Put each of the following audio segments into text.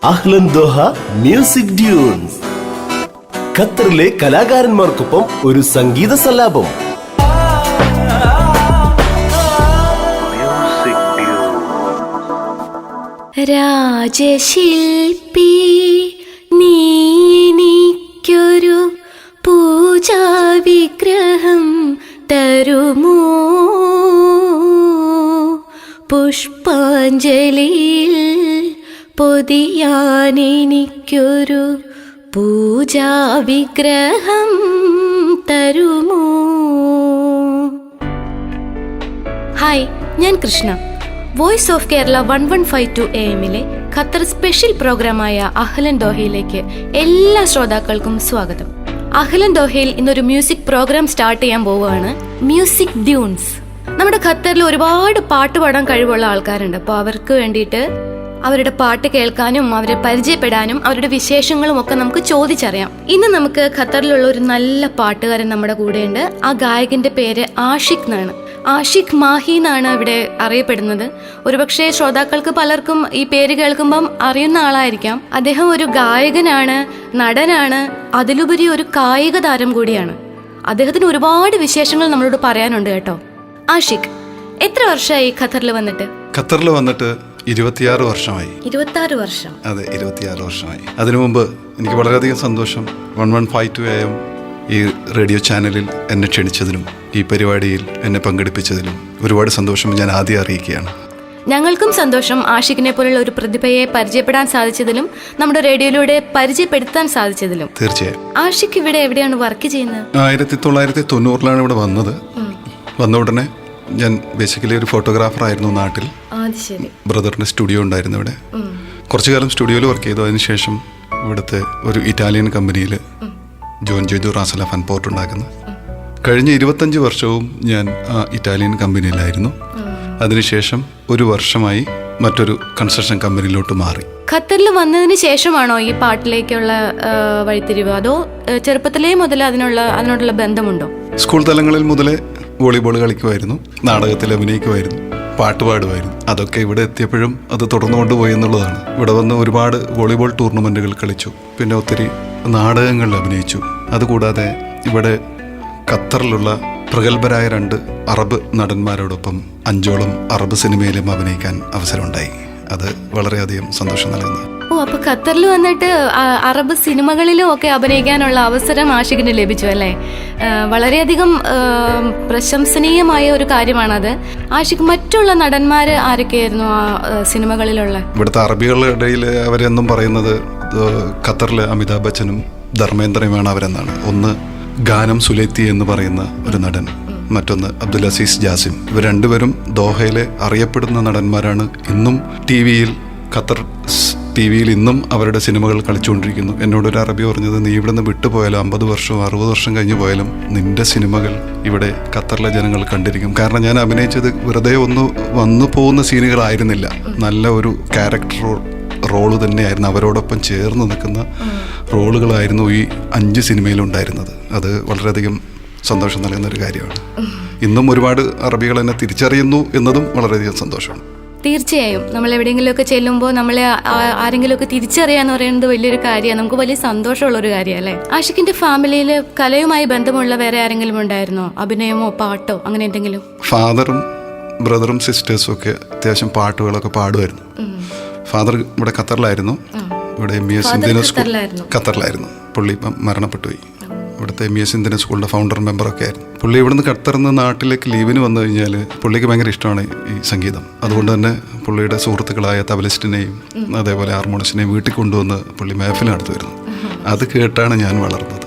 അഹ്ലൻ Doha music dunes. ഖത്തറിലെ കലാകാരന്മാർക്കൊപ്പം ഒരു സംഗീത സല്ലാപം. രാജശില്പി നീ എനിക്കൊരു പൂജാവിഗ്രഹം തരുമോ? പുഷ്പാഞ്ജലിയിൽ പൊതിയാനെനിക്കൊരു പൂജാവിഗ്രഹം തരുമോ? ഹായ്, ഞാൻ Krishna. Voice of Kerala 1152 AM Qatar special പ്രോഗ്രാമായ അഹ്ലൻ ദോഹയിലേക്ക് എല്ലാ ശ്രോതാക്കൾക്കും സ്വാഗതം. അഹ്ലൻ ദോഹയിൽ ഇന്നൊരു മ്യൂസിക് പ്രോഗ്രാം സ്റ്റാർട്ട് ചെയ്യാൻ പോവുകയാണ്. Music dunes. നമ്മുടെ ഖത്തറിൽ ഒരുപാട് പാട്ട് പാടാൻ കഴിവുള്ള ആൾക്കാരുണ്ട്. അപ്പോൾ അവർക്ക് വേണ്ടിയിട്ട് അവരുടെ പാട്ട് കേൾക്കാനും അവരെ പരിചയപ്പെടാനും അവരുടെ വിശേഷങ്ങളും ഒക്കെ നമുക്ക് ചോദിച്ചറിയാം. ഇന്ന് നമുക്ക് ഖത്തറിലുള്ള ഒരു നല്ല പാട്ടുകാരൻ നമ്മുടെ കൂടെയുണ്ട്. ആ ഗായകന്റെ പേര് ആഷിഖ് എന്നാണ്. ആഷിഖ് മാഹി എന്നാണ് ഇവിടെ അറിയപ്പെടുന്നത്. ഒരുപക്ഷെ ശ്രോതാക്കൾക്ക് പലർക്കും ഈ പേര് കേൾക്കുമ്പം അറിയുന്ന ആളായിരിക്കാം. അദ്ദേഹം ഒരു ഗായകനാണ്, നടനാണ്, അതിലുപരി ഒരു കായിക താരം കൂടിയാണ്. അദ്ദേഹത്തിന് ഒരുപാട് വിശേഷങ്ങൾ നമ്മളോട് പറയാനുണ്ട് കേട്ടോ. ആഷിഖ്, എത്ര വർഷമായി ഖത്തറിൽ വന്നിട്ട്? ഖത്തറിൽ വന്നിട്ട് 26 വർഷമായി. 26 വർഷം? അതെ, 26 വർഷമായി. അതിനു മുമ്പ് എനിക്ക് വളരെയധികം സന്തോഷം 1152 AM ഈ റേഡിയോ ചാനലിൽ എന്നെ ക്ഷണിച്ചതിനും ഈ പരിപാടിയിൽ എന്നെ പങ്കെടുപ്പിച്ചതിനും ഒരുപാട് സന്തോഷം ഞാൻ ആദ്യം അറിയിക്കുകയാണ്. ഞങ്ങൾക്കും സന്തോഷം ആഷിഖിനെ പോലുള്ള ഒരു പ്രതിഭയെ പരിചയപ്പെടാൻ സാധിച്ചതിലും നമ്മുടെ റേഡിയോയിലൂടെ പരിചയപ്പെടുത്താൻ സാധിച്ചതിലും. തീർച്ചയായും. ആഷിഖ് ഇവിടെ എവിടെയാണ് വർക്ക് ചെയ്യുന്നത്? 1990 ഇവിടെ വന്നത്. വന്ന ഉടനെ ഞാൻ ബേസിക്കലി ഒരു ഫോട്ടോഗ്രാഫർ ആയിരുന്നു നാട്ടിൽ. ബ്രദറിന്റെ സ്റ്റുഡിയോ ഉണ്ടായിരുന്നു ഇവിടെ. കുറച്ചു കാലം സ്റ്റുഡിയോയിൽ വർക്ക് ചെയ്തു. അതിനുശേഷം ഇവിടുത്തെ ഒരു ഇറ്റാലിയൻ കമ്പനിയിൽ ജോയിൻ ചെയ്തു, റാസല ഫൻ പോർട്ട് ഉണ്ടാക്കുന്ന. കഴിഞ്ഞ 25 വർഷവും ഞാൻ ആ ഇറ്റാലിയൻ കമ്പനിയിലായിരുന്നു. അതിനുശേഷം ഒരു വർഷമായി മറ്റൊരു കൺസ്ട്രക്ഷൻ കമ്പനിയിലോട്ട് മാറി. ഖത്തറിൽ വന്നതിന് ശേഷമാണോ ഈ പാട്ടിലേക്കുള്ള വഴിത്തിരിവ്, അതോ ചെറുപ്പത്തിലേ മുതൽ അതിനോടുള്ള ബന്ധമുണ്ടോ? സ്കൂൾ തലങ്ങളിൽ മുതലേ വോളിബോൾ കളിക്കുമായിരുന്നു, നാടകത്തിൽ അഭിനയിക്കുമായിരുന്നു, പാട്ട് പാടുമായിരുന്നു. അതൊക്കെ ഇവിടെ എത്തിയപ്പോഴും അത് തുടർന്നു കൊണ്ടുപോയി എന്നുള്ളതാണ്. ഇവിടെ വന്ന് ഒരുപാട് വോളിബോൾ ടൂർണമെന്റുകൾ കളിച്ചു, പിന്നെ ഒത്തിരി നാടകങ്ങളിൽ അഭിനയിച്ചു. അതുകൂടാതെ ഇവിടെ ഖത്തറിലുള്ള പ്രഗത്ഭരായ 2 അറബ് നടന്മാരോടൊപ്പം 5ഓളം അറബ് സിനിമയിലും അഭിനയിക്കാൻ അവസരമുണ്ടായി. അത് വളരെയധികം സന്തോഷം നൽകുന്നത്. അപ്പൊ ഖത്തറിൽ വന്നിട്ട് അറബ് സിനിമകളിലും ഒക്കെ അഭിനയിക്കാനുള്ള അവസരം ആഷിഖിന് ലഭിച്ചു അല്ലേ? വളരെയധികം പ്രശംസനീയമായ ഒരു കാര്യമാണത്. ആഷിഖ്, മറ്റുള്ള നടന്മാര് ആരൊക്കെയായിരുന്നു ആ സിനിമകളിലുള്ള? ഇവിടുത്തെ അറബികളുടെ ഇടയിൽ അവരെന്നും പറയുന്നത് ഖത്തറിലെ അമിതാഭ് ബച്ചനും ധർമ്മേന്ദ്രയുമാണ് അവരെന്നാണ്. ഒന്ന് ഗാനം സുലൈത്തി എന്ന് പറയുന്ന ഒരു നടൻ, മറ്റൊന്ന് അബ്ദുൽ അസീസ് ജാസിം. ഇവർ രണ്ടുപേരും ദോഹയിലെ അറിയപ്പെടുന്ന നടന്മാരാണ്. ഇന്നും ഖത്തർ ടി വിയിൽ ഇന്നും അവരുടെ സിനിമകൾ കളിച്ചുകൊണ്ടിരിക്കുന്നു. എന്നോടൊരു അറബി പറഞ്ഞത്, നീ ഇവിടെ നിന്ന് വിട്ടുപോയാലും 50 വർഷം 60 വർഷം കഴിഞ്ഞ് പോയാലും നിന്റെ സിനിമകൾ ഇവിടെ ഖത്തറിലെ ജനങ്ങൾ കണ്ടിരിക്കും. കാരണം ഞാൻ അഭിനയിച്ചത് വെറുതെ വന്നു പോകുന്ന സീനുകളായിരുന്നില്ല, നല്ല ഒരു ക്യാരക്ടർ റോള് തന്നെയായിരുന്നു. അവരോടൊപ്പം ചേർന്ന് നിൽക്കുന്ന റോളുകളായിരുന്നു ഈ 5 സിനിമയിലുണ്ടായിരുന്നത്. അത് വളരെയധികം സന്തോഷം നൽകുന്ന ഒരു കാര്യമാണ്. ഇന്നും ഒരുപാട് അറബികൾ എന്നെ തിരിച്ചറിയുന്നു എന്നതും വളരെയധികം സന്തോഷമാണ്. തീർച്ചയായും. നമ്മൾ എവിടെയെങ്കിലുമൊക്കെ ചെല്ലുമ്പോൾ നമ്മളെ ആരെങ്കിലുമൊക്കെ തിരിച്ചറിയാന്ന് പറയുന്നത് വലിയൊരു കാര്യമാണ്, നമുക്ക് വലിയ സന്തോഷമുള്ളൊരു കാര്യമാണ് അല്ലേ? ആഷിഖിന്റെ ഫാമിലിയിൽ കലയുമായി ബന്ധമുള്ള വേറെ ആരെങ്കിലും ഉണ്ടായിരുന്നോ? അഭിനയമോ പാട്ടോ അങ്ങനെ എന്തെങ്കിലും? ഫാദറും ബ്രദറും സിസ്റ്റേഴ്സും ഒക്കെ അത്യാവശ്യം പാട്ടുകളൊക്കെ പാടുമായിരുന്നു. ഫാദർ ഇവിടെ ഖത്തറിലായിരുന്നു. ഇവിടെ MES ഇന്ത്യൻ സ്കൂൾ ഖത്തറിലായിരുന്നു. പുള്ളി ഇപ്പം മരണപ്പെട്ടുപോയി. ഇവിടുത്തെ MES ഇന്ത്യൻ സ്കൂളിൻ്റെ ഫൗണ്ടർ മെമ്പറൊക്കെ ആയിരുന്നു. പുള്ളി ഇവിടുന്ന് ഖത്തറിൽ നിന്ന് നാട്ടിലേക്ക് ലീവിന് വന്നു കഴിഞ്ഞാൽ പുള്ളിക്ക് ഭയങ്കര ഇഷ്ടമാണ് ഈ സംഗീതം. അതുകൊണ്ട് തന്നെ പുള്ളിയുടെ സുഹൃത്തുക്കളായ തബലിസ്റ്റിനെയും അതേപോലെ ഹാർമോണിസ്റ്റിനെയും വീട്ടിൽ കൊണ്ടുവന്ന് പുള്ളി മേഫിൽ നടത്തുമായിരുന്നു. അത് കേട്ടാണ് ഞാൻ വളർന്നത്.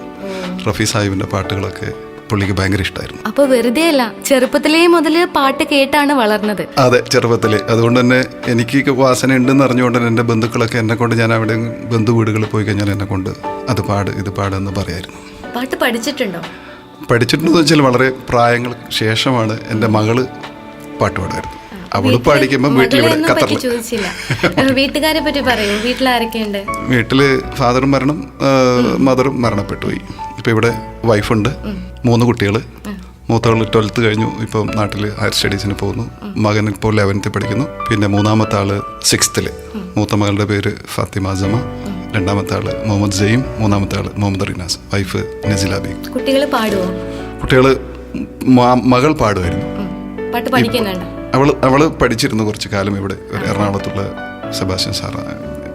റഫി സാഹിബിൻ്റെ പാട്ടുകളൊക്കെ പുള്ളിക്ക് ഭയങ്കര ഇഷ്ടമായിരുന്നു. അപ്പൊ വെറുതെ അല്ല, ചെറുപ്പത്തിലേ മുതൽ പാട്ട് കേട്ടാണ് വളർന്നത്. അതെ, ചെറുപ്പത്തിലേ. അതുകൊണ്ട് തന്നെ എനിക്ക് വാസന ഉണ്ടെന്ന് അറിഞ്ഞുകൊണ്ട് എൻ്റെ ബന്ധുക്കളൊക്കെ എന്നെ കൊണ്ട്, ഞാൻ അവിടെ ബന്ധു വീടുകളിൽ പോയി കഴിഞ്ഞാൽ എന്നെ കൊണ്ട് അത് പാട് ഇത് പാടെന്ന് പറയായിരുന്നു. പാട്ട് പഠിച്ചിട്ടുണ്ടോ? പഠിച്ചിട്ടുണ്ടെന്ന് വെച്ചാൽ വളരെ പ്രായങ്ങൾക്ക് ശേഷമാണ് എൻ്റെ മകള് പാട്ട് പാടുമായിരുന്നു. അവള് പാടിക്കുമ്പോൾ വീട്ടിലിവിടെ ഖത്തറിൽ. വീട്ടുകാരെ പറ്റി പറയൂ. വീട്ടിലാരൊക്കെയുണ്ട്? വീട്ടില് ഫാദറും മദറും മരണപ്പെട്ടുപോയി. ഇപ്പം ഇവിടെ വൈഫുണ്ട്, 3 കുട്ടികൾ, മൂത്തവൾ 12th കഴിഞ്ഞു, ഇപ്പം നാട്ടിൽ ഹയർ സ്റ്റഡീസിന് പോകുന്നു. മകൻ ഇപ്പോൾ 11th പഠിക്കുന്നു. പിന്നെ മൂന്നാമത്തെ ആള് 6th. മൂത്ത മകളുടെ പേര് ഫാത്തിമ ജമ, രണ്ടാമത്തെ ആള് മുഹമ്മദ് ജയീം, മൂന്നാമത്തെ ആള് മുഹമ്മദ് റിനാസ്, വൈഫ് നസില ബീഗം. കുട്ടികൾ പാടുവോ? കുട്ടികൾ മകൾ പാടുമായിരുന്നു. പാട്ട് പഠിക്കുന്നുണ്ടോ? അവള് പഠിച്ചിരുന്നു കുറച്ച് കാലം ഇവിടെ എറണാകുളത്തുള്ള സെബാസ്റ്റ്യൻ സാർ,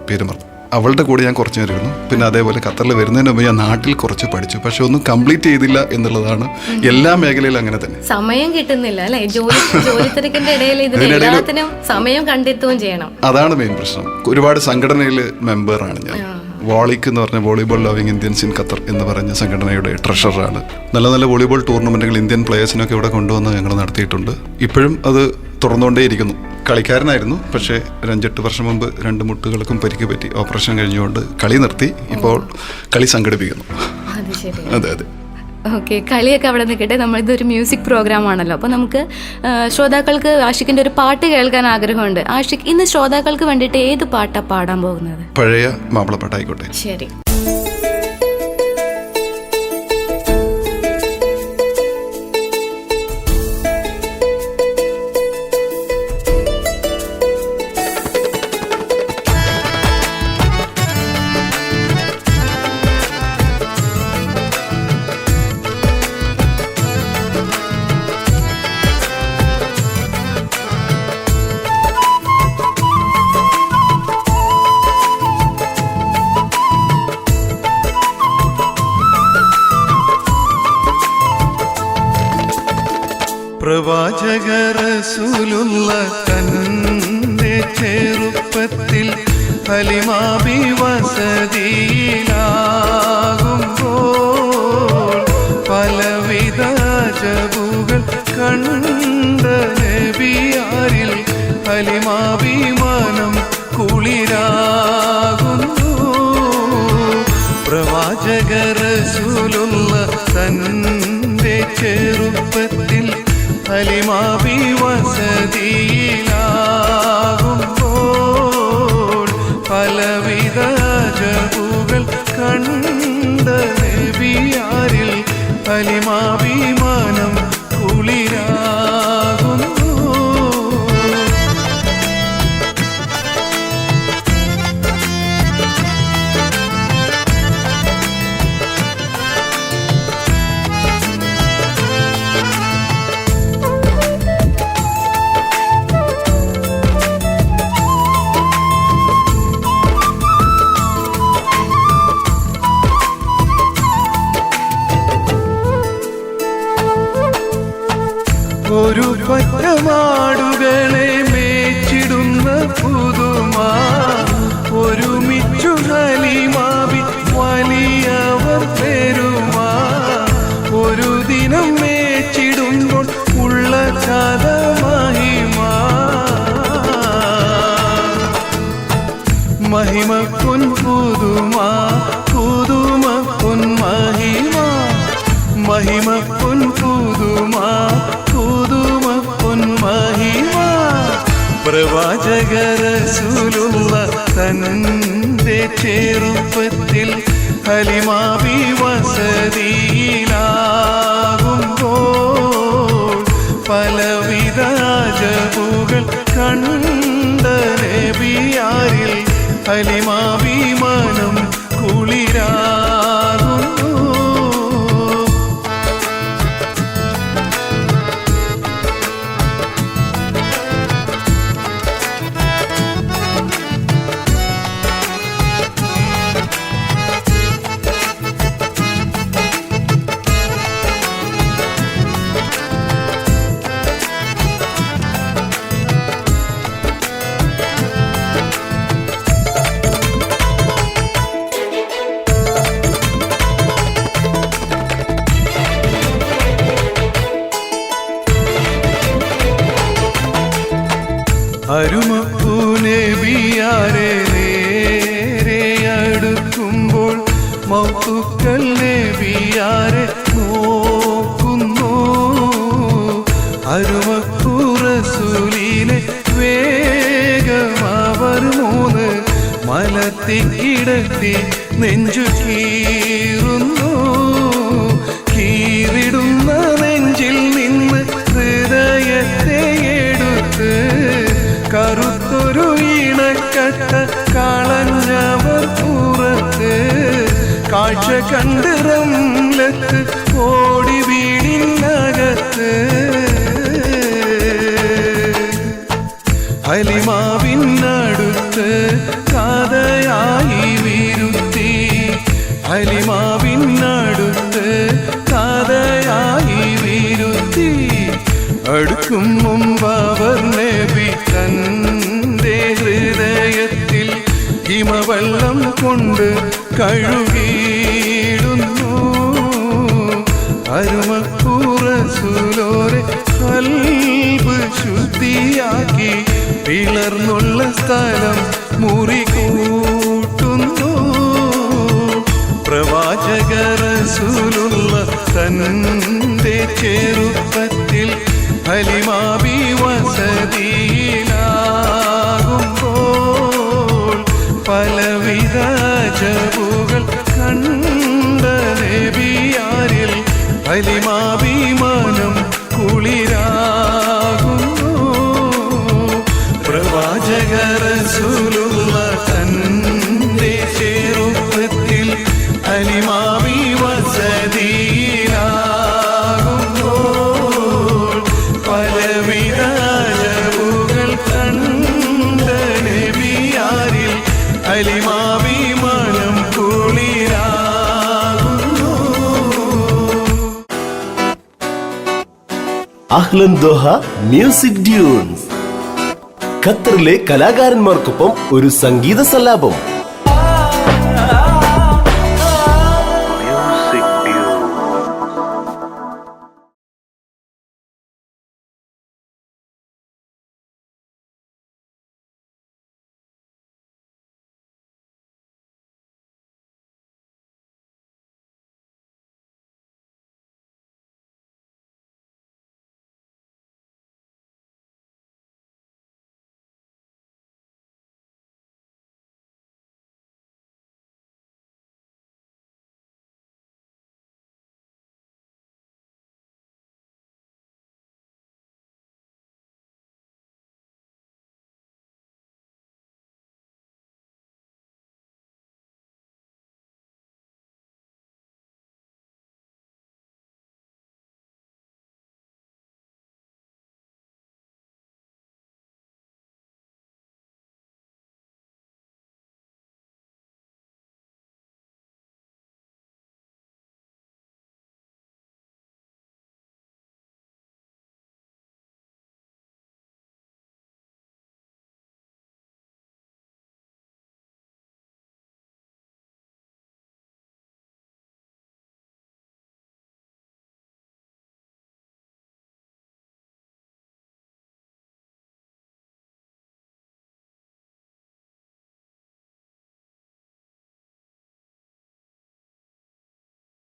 പേര് മറന്നു. അവളുടെ കൂടെ ഞാൻ കുറച്ച് നേരം ഇരുന്നു. പിന്നെ അതേപോലെ ഖത്തറിൽ വരുന്നതിന് മുമ്പ് ഞാൻ നാട്ടിൽ കുറച്ച് പഠിച്ചു, പക്ഷെ ഒന്നും കംപ്ലീറ്റ് ചെയ്തില്ല എന്നുള്ളതാണ്. എല്ലാ മേഖലയിലും അങ്ങനെ തന്നെ. സമയം കിട്ടുന്നില്ല അല്ലെ? ജോലി തിരക്കിന്റെ ഇടയിൽ ഇതിനെല്ലാത്തിനും സമയം കണ്ടെത്തുകയും ചെയ്യണം. അതാണ് മെയിൻ പ്രശ്നം. ഒരുപാട് സംഘടനയിൽ മെമ്പറാണ് ഞാൻ. വോളിക്ക് എന്ന് പറഞ്ഞ volleyball loving Indians in Qatar എന്ന് പറഞ്ഞ സംഘടനയുടെ ട്രഷററാണ്. നല്ല നല്ല വോളിബോൾ ടൂർണമെന്റുകൾ ഇന്ത്യൻ പ്ലേയേഴ്സിനൊക്കെ ഇവിടെ കൊണ്ടുവന്ന് ഞങ്ങൾ നടത്തിയിട്ടുണ്ട്. ഇപ്പോഴും അത് തുറന്നുകൊണ്ടേയിരിക്കുന്നു. കളിക്കാരനായിരുന്നു, പക്ഷേ 5-8 വർഷം മുമ്പ് 2 മുട്ടുകൾക്കും പരിക്ക് പറ്റി ഓപ്പറേഷൻ കഴിഞ്ഞുകൊണ്ട് കളി നിർത്തി. ഇപ്പോൾ കളി സംഘടിപ്പിക്കുന്നു. അതെ അതെ. ഓക്കെ, കളിയൊക്കെ അവിടെ നിൽക്കട്ടെ. നമ്മളിതൊരു മ്യൂസിക് പ്രോഗ്രാം ആണല്ലോ, അപ്പോൾ നമുക്ക് ശ്രോതാക്കൾക്ക് ആഷിഖിന്റെ ഒരു പാട്ട് കേൾക്കാൻ ആഗ്രഹമുണ്ട്. ആഷിഖ്, ഇന്ന് ശ്രോതാക്കൾക്ക് വേണ്ടിയിട്ട് ഏത് പാട്ടാണ് പാടാൻ പോകുന്നത്? പഴയ മാപ്പിളപ്പാട്ടായിക്കോട്ടെ. ശരി. പ്രവാചക റസൂലുള്ള തന്റെ ചെറുപ്പത്തിൽ ഹലിമാബി വസതിയിലാകുമ്പോൾ പലവിധ ജബുകൾ കണ്ട നബിയാരിൽ ഹലിമാബി മനം കുളിരാകുന്നു. പ്രവാചക റസൂലുള്ള തന്റെ ചെറുപ്പത്തിൽ ഹലിമാബി വസതിയിലാകുമ്പോൾ പലവിധ ജബുകൾ കണ്ട നബിയാരിൽ ഹലിമാബി മനം കുളിരാകുന്നു. ഒരു പറ്റമാടുകളെ മേച്ചിടുന്ന പുതുമ ഒരുമിച്ചു ഹലിമാബി വലിയവർ പെരുമ. ഒരു ദിനം മേച്ചിടുമ്പോൾ ഉള്ള കഥ മഹിമ പൊൻ പുതുമ പുതുമ പൊൻ മഹിമ മഹിമ പൊൻ പുതുമ പുതുമ പൊൻ മഹിമ. പ്രവാചക റസൂലുള്ള തന്റെ ചെറുപ്പത്തിൽ ഹലിമാബി വസതിയിലാകുമ്പോൾ പലവിധ ജബുകൾ കണ്ട നബിയാരിൽ ഹലിമാബി മനം കുളിരാകുന്നു. അരുമപ്പൂനബിയാരെ നേരെ അടുക്കുമ്പോൾ മൗത്തുക്കൾ നബിയാരെ നോക്കുന്നു. അരുമപ്പൂ റസൂലിനെ വേഗം അവർ 3 മലത്തിക്കിടത്തി നെഞ്ചു കീറുന്നു. കീറിടുന്ന നെഞ്ചിൽ ചട്ട കളഞ്ഞവർ പുറത്ത് കാഴ്ച കണ്ട് റംലത്ത് ഓടി വീടിനകത്ത് ഹലിമാവിനടുത്ത് കഥയായി വിരുത്തി ഹലിമാവിനടുത്ത് കഥയായി വിരുത്തി അടുക്കും മുമ്പ് അവർ നബി തന്റെ ഹൃദയത്തിൽ ഹിമവെള്ളം കൊണ്ട് കഴുകിയിടുന്നു അരുമക്കൂറസൂലോരെ കൽബ് ശുദ്ധിയാക്കി പിളർന്നുള്ള സ്ഥലം മുറി കൂട്ടുന്നു പ്രവാചക റസൂലുള്ള തന്റെ ചെറുപ്പത്തിൽ ഹലിമാബി വസതിയിലാകുമ്പോൾ പലവിധ ജബുകൾ കണ്ട നബിയാരിൽ ഹലിമാബി മനം കുളിരാകുന്നു പ്രവാചക റസൂലുള്ള തന്റെ ചെറുപ്പത്തിൽ ഹലിമാബി വസതിയിലാകുമ്പോൾ പലവിധ ജബുകൾ കണ്ട നബിയാരിൽ ഹലിമാബി മനം കുളിരാകുന്നു അഹ്ലൻ ദോഹ മ്യൂസിക് ഡ്യൂൺസ്. ഖത്തറിലെ കലാകാരന്മാർക്കൊപ്പം ഒരു സംഗീത സല്ലാപം.